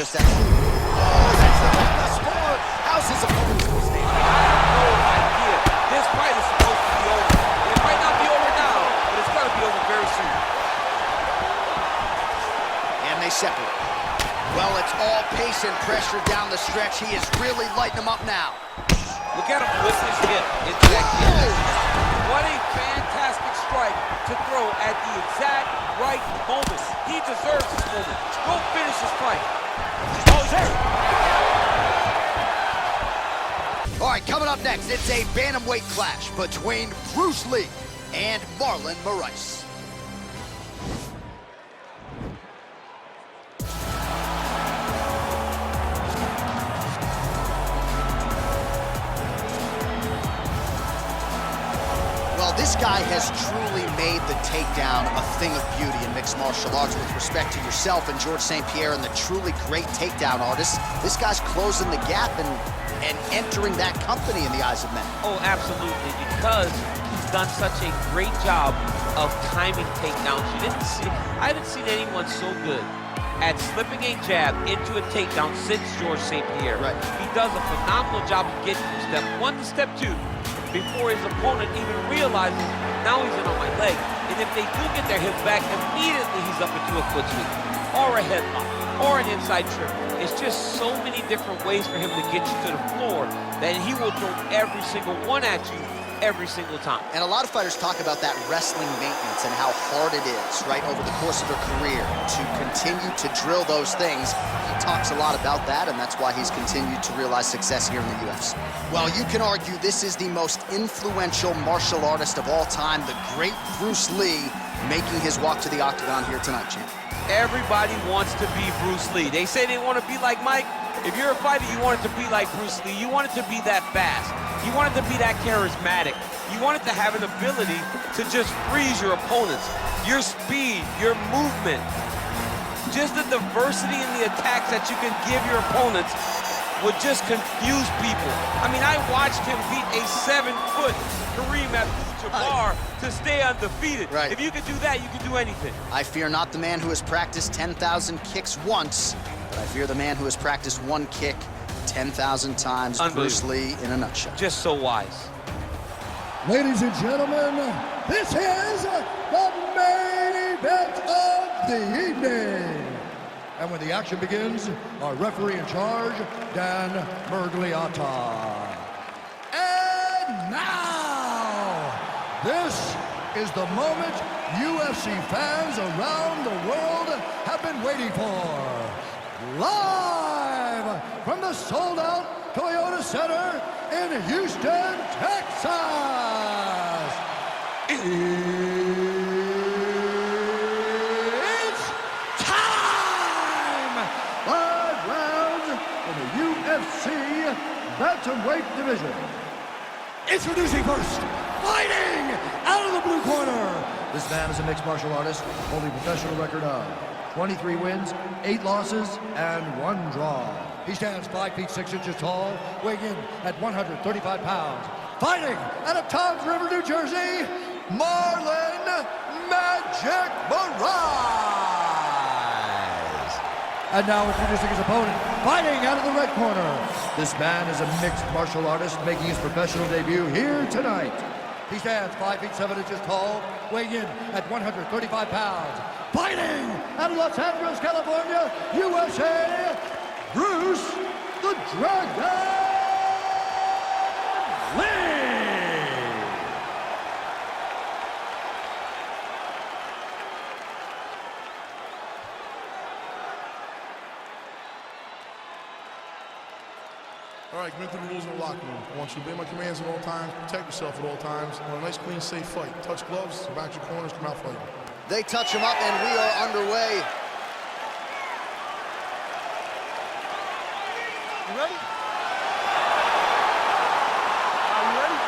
just that. Oh, that's the score. How's his opponent supposed to stand? I have no idea. This fight is supposed to be over. It might not be over now, but it's got to be over very soon. And they separate. Well, it's all pace and pressure down the stretch. He is really lighting them up now. Look at him whip his hip into that kick. What a fantastic strike to throw at the exact right moment. He deserves this moment. Go finish this fight. Oh, he's hurt. All right, coming up next, it's a bantamweight clash between Bruce Lee and Marlon Moraes. Well, this guy has truly made the takedown a thing of beauty in mixed martial arts. With respect to yourself and George St. Pierre and the truly great takedown artists, this guy's closing the gap and entering that company in the eyes of men. Oh, absolutely, because he's done such a great job of timing takedowns. I haven't seen anyone so good at slipping a jab into a takedown since George St. Pierre. Right. He does a phenomenal job of getting from step 1 to step 2 before his opponent even realizes, now he's in on my leg. And if they do get their hip back, immediately he's up into a foot sweep, or a headlock, or an inside trip. It's just so many different ways for him to get you to the floor that he will throw every single one at you every single time. And a lot of fighters talk about that wrestling maintenance and how hard it is, right, over the course of their career to continue to drill those things. He talks a lot about that, and that's why he's continued to realize success here in the UFC. Well, you can argue this is the most influential martial artist of all time, the great Bruce Lee, making his walk to the octagon here tonight, champ. Everybody wants to be Bruce Lee. They say they want to be like Mike. If you're a fighter, you want it to be like Bruce Lee. You want it to be that fast. You want it to be that charismatic. You want it to have an ability to just freeze your opponents. Your speed, your movement, just the diversity in the attacks that you can give your opponents would just confuse people. I mean, I watched him beat a 7-foot Kareem Abdul-Jabbar to stay undefeated. Right. If you could do that, you could do anything. I fear not the man who has practiced 10,000 kicks once, but I fear the man who has practiced one kick 10,000 times. Bruce Lee in a nutshell. Just so wise. Ladies and gentlemen, this is the main event of the evening. And when the action begins, our referee in charge, Dan Mergliata. And now, this is the moment UFC fans around the world have been waiting for. Live from the sold-out Toyota Center in Houston, Texas. It's time! 5 rounds in the UFC bantamweight division. Introducing first, fighting out of the blue corner. This man is a mixed martial artist, holding a professional record of 23 wins, 8 losses, and 1 draw. He stands 5 feet 6 inches tall, weighing in at 135 pounds. Fighting out of Toms River, New Jersey, Marlon Magic Moraes. And now introducing his opponent, fighting out of the red corner. This man is a mixed martial artist making his professional debut here tonight. He stands 5 feet 7 inches tall, weighing in at 135 pounds. Fighting out of Los Angeles, California, USA, Bruce the Dragon Lee. All right, commit to the rules in the locker room. I want you to obey my commands at all times, protect yourself at all times. I want a nice, clean, safe fight. Touch gloves, back your corners, come out fighting. They touch him up, and we are underway. You ready? Are you ready?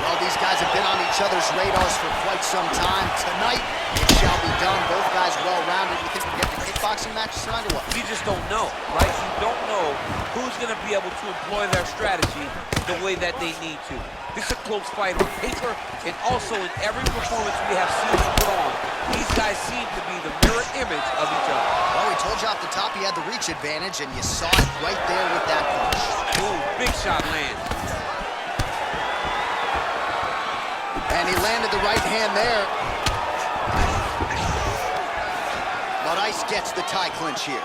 Well, these guys have been on each other's radars for quite some time. Tonight, it shall be done. Both guys well-rounded. You think we get the kickboxing matches tonight or what? We just don't know, right? You don't know who's going to be able to employ their strategy the way that they need to. This is a close fight on paper and also in every performance we have seen them put on. These guys seem to be the mirror image of each other. Well, we told you off the top he had the reach advantage, and you saw it right there with that punch. Ooh, big shot lands. And he landed the right hand there. Moraes gets the tie clinch here.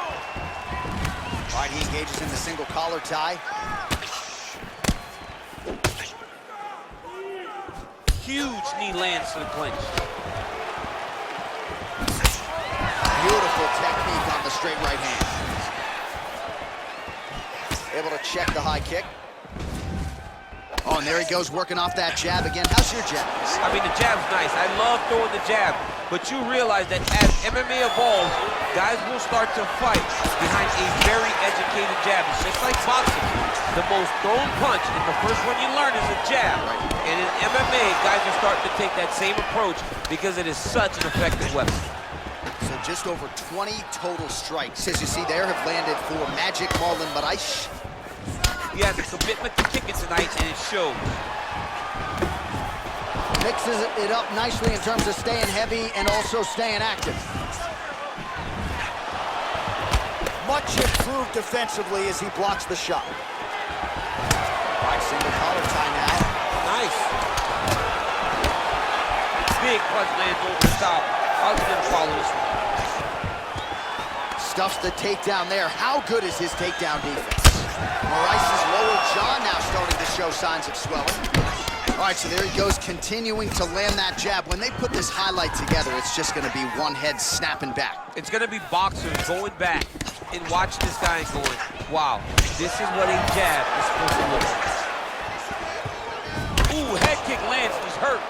All right, he engages in the single collar tie. Huge knee lands to the clinch. Beautiful technique on the straight right hand. Able to check the high kick. Oh, and there he goes, working off that jab again. How's your jab? I mean, the jab's nice. I love throwing the jab. But you realize that as MMA evolves, guys will start to fight behind a very educated jab. It's just like boxing. The most thrown punch, and the first one you learn is a jab. And in MMA, guys are starting to take that same approach because it is such an effective weapon. So just over 20 total strikes, as you see there, have landed for Magic Marlon Moraes. He has a commitment to kick it tonight, and it shows. Mixes it up nicely in terms of staying heavy and also staying active. Much improved defensively as he blocks the shot. All right, single collar tie now. Nice. Big punch lands over the top. I was gonna follow this one. Stuffs the takedown there. How good is his takedown defense? Moraes' lower jaw now starting to show signs of swelling. All right, so there he goes, continuing to land that jab. When they put this highlight together, it's just going to be one head snapping back. It's going to be boxers going back and watching this guy and going, wow, this is what a jab is supposed to look like. Ooh, head kick lands, he's hurt.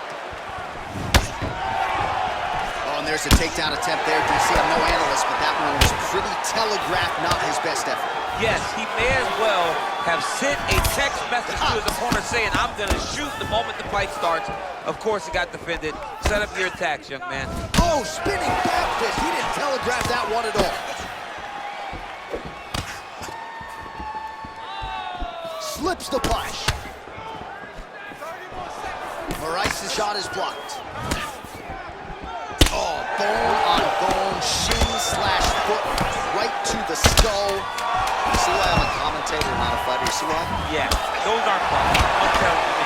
Oh, and there's a takedown attempt there. DC, I'm no analyst, but that one was pretty telegraphed, not his best effort. Yes, he may as well have sent a text message to his opponent saying, I'm going to shoot the moment the fight starts. Of course, he got defended. Set up your attacks, young man. Oh, spinning back fist. He didn't telegraph that one at all. Slips the punch. Moraes' shot is blocked. Oh, bone on bone, shin slash foot, right to the skull. You see why I'm a commentator, not a fighter? You see why? Yeah, those aren't problems. I'm telling you,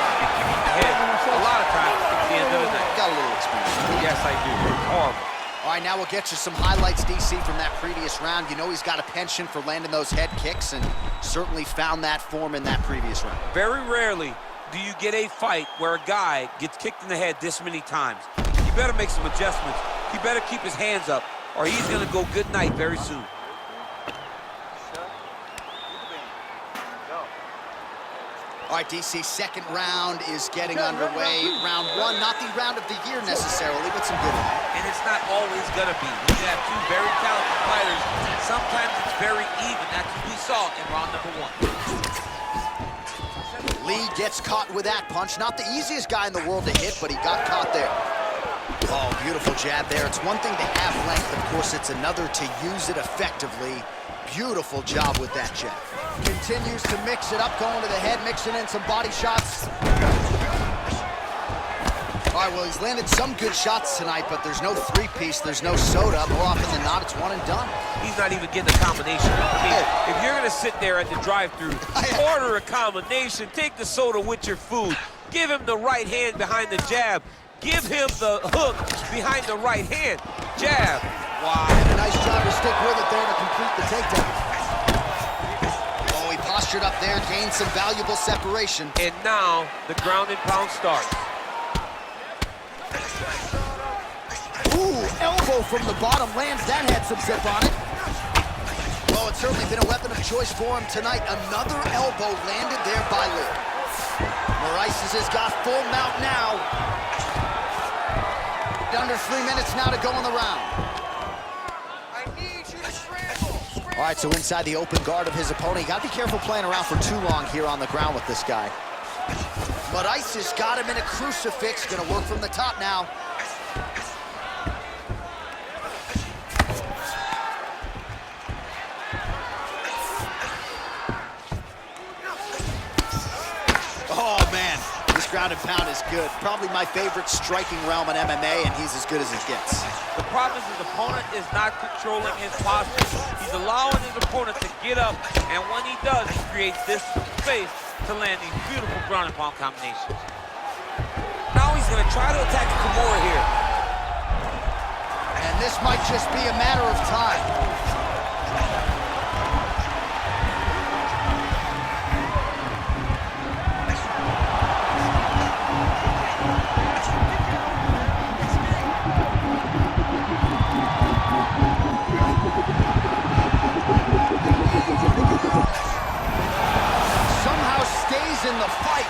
a lot of times, at the end of the night. Got a little experience. Yes, I do. Horrible. All right, now we'll get you some highlights, DC, from that previous round. You know he's got a penchant for landing those head kicks, and certainly found that form in that previous round. Very rarely do you get a fight where a guy gets kicked in the head this many times. You better make some adjustments. He better keep his hands up, or he's going to go good night very soon. All right, DC, second round is getting underway. Round one, not the round of the year necessarily, but some good. And it's not always going to be. When you have two very talented fighters, sometimes it's very even. That's what we saw in round number one. Lee gets caught with that punch. Not the easiest guy in the world to hit, but he got caught there. Oh, beautiful jab there. It's one thing to have length. Of course, it's another to use it effectively. Beautiful job with that jab. Continues to mix it up, going to the head, mixing in some body shots. All right, well, he's landed some good shots tonight, but there's no three-piece, there's no soda. More often than not, it's one and done. He's not even getting a combination. I mean, if you're going to sit there at the drive-thru, order a combination, take the soda with your food, give him the right hand behind the jab, give him the hook behind the right hand. Jab. Wow. And a nice job to stick with it there to complete the takedown. Oh, he postured up there, gained some valuable separation. And now the ground and pound starts. Ooh, elbow from the bottom lands. That had some zip on it. Well, it's certainly been a weapon of choice for him tonight. Another elbow landed there by Lee. Moraes has got full mount now. Under 3 minutes now to go in the round. I need you to scramble. All right, so inside the open guard of his opponent. You got to be careful playing around for too long here on the ground with this guy. Moraes has got him in a crucifix. Going to work from the top now. ground and pound is good. Probably my favorite striking realm in MMA, and he's as good as it gets. The problem is his opponent is not controlling his posture. He's allowing his opponent to get up, and when he does, he creates this space to land these beautiful ground and pound combinations. Now he's gonna try to attack Kimura here. And this might just be a matter of time. In the fight.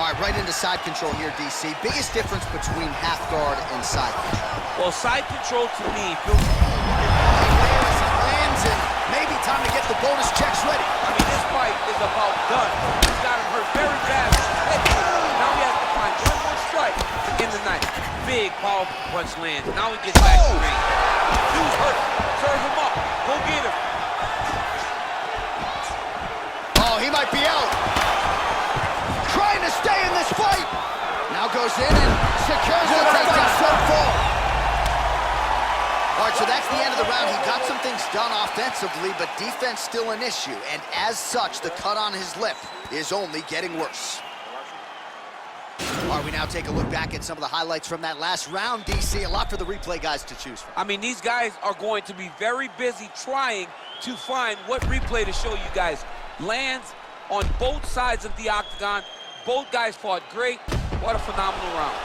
All right, right into side control here, DC. Biggest difference between half guard and side control. Well, side control to me feels... Lands and maybe time to get the bonus checks ready. I mean, this fight is about done. He's got him hurt very bad. Now he has to find one more strike to end the night. Big, powerful punch lands. Now he gets back to the ring. Dude's hurt. Serve him up. Go get him. Oh, he might be out. Trying to stay in this fight. Now goes in and secures the takedown so far. All right, so that's the end of the round. He got some things done offensively, but defense still an issue. And as such, the cut on his lip is only getting worse. All right, we now take a look back at some of the highlights from that last round, DC. A lot for the replay guys to choose from. I mean, these guys are going to be very busy trying to find what replay to show you guys. Lands on both sides of the octagon. Both guys fought great. What a phenomenal round.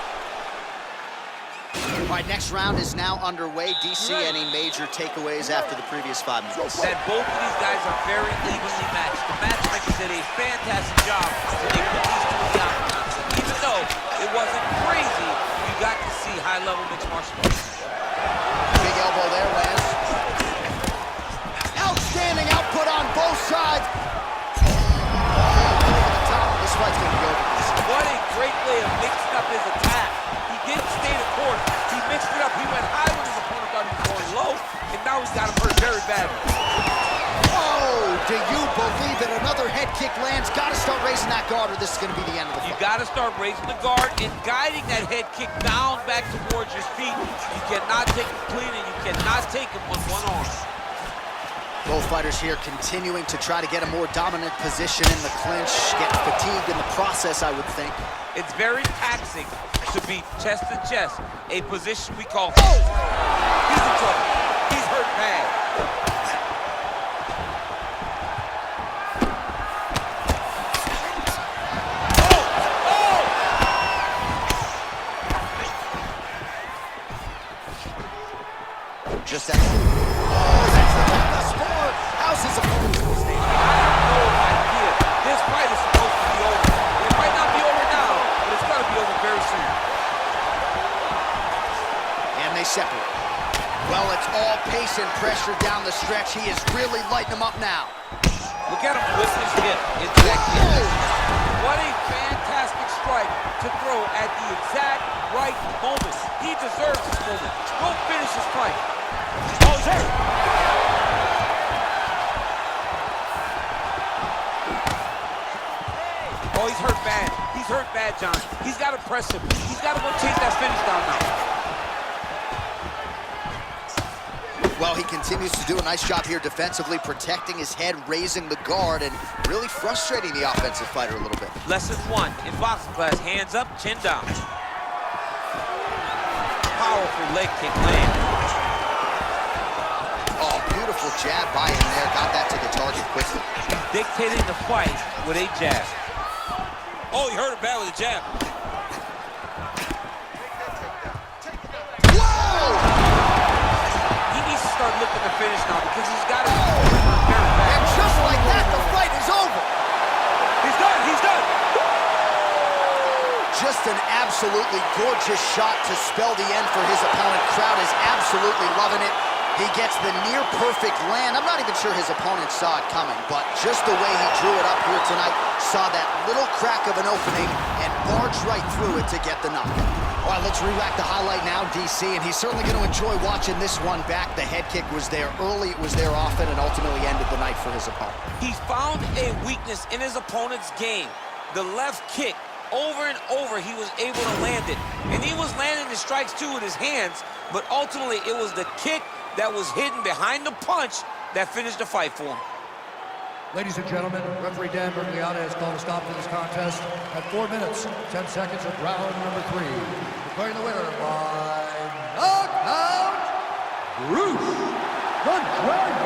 All right, next round is now underway. DC, any major takeaways after the previous 5 minutes? That both of these guys are very evenly matched. The matchmaker did a fantastic job when they put these two in the octagon. Even though it wasn't crazy, you got to see high-level mixed martial arts. Big elbow there, Lance. Outstanding output on both sides. This fight's gonna be over. What a great way of mixing up his attack. He didn't stay the course. He mixed it up. He went high when his opponent thought he was going low, and now he's got him hurt very badly. Oh, do you believe it? Another head kick lands. Got to start raising that guard, or this is going to be the end of the fight. You got to start raising the guard and guiding that head kick down back towards your feet. You cannot take him clean, and you cannot take him with one arm. Both fighters here continuing to try to get a more dominant position in the clinch, getting fatigued in the process, I would think. It's very taxing to be chest to chest, a position we call... Oh! He's in trouble. He's hurt bad. Oh! Just that... How's his opponent supposed to stand? I have no idea. This fight is supposed to be over. It might not be over now, but it's got to be over very soon. And they separate. Well, it's all pace and pressure down the stretch. He is really lighting them up now. Look at him whip his hip into that kick. What a fantastic strike to throw at the exact right moment. He deserves this moment. Go finish his fight. Oh, he's hurt. Oh, he's hurt bad. He's hurt bad, John. He's got to press him. He's got to go chase that finish down now. Well, he continues to do a nice job here defensively, protecting his head, raising the guard, and really frustrating the offensive fighter a little bit. Lesson 1 in boxing class, hands up, chin down. Powerful leg kick land. Oh, beautiful jab by him there. Got that to the target quickly. Dictating the fight with a jab. Oh, he hurt him bad with a jab. Whoa! He needs to start looking to finish now because he's got to very bad. And just like that, the fight is over. He's done, he's done. Just an absolutely gorgeous shot to spell the end for his opponent. Crowd is absolutely loving it. He gets the near-perfect land. I'm not even sure his opponent saw it coming, but just the way he drew it up here tonight, saw that little crack of an opening and barged right through it to get the knockout. All right, let's re-rack the highlight now, DC, and he's certainly going to enjoy watching this one back. The head kick was there early, it was there often, and ultimately ended the night for his opponent. He found a weakness in his opponent's game. The left kick over and over, he was able to land it. And he was landing the strikes, too, with his hands, but ultimately it was the kick that was hidden behind the punch that finished the fight for him. Ladies and gentlemen, referee Dan Bergliata has called a stop to this contest at 4 minutes, 10 seconds of round number 3. Declaring the winner by knockout, Bruce the Dragon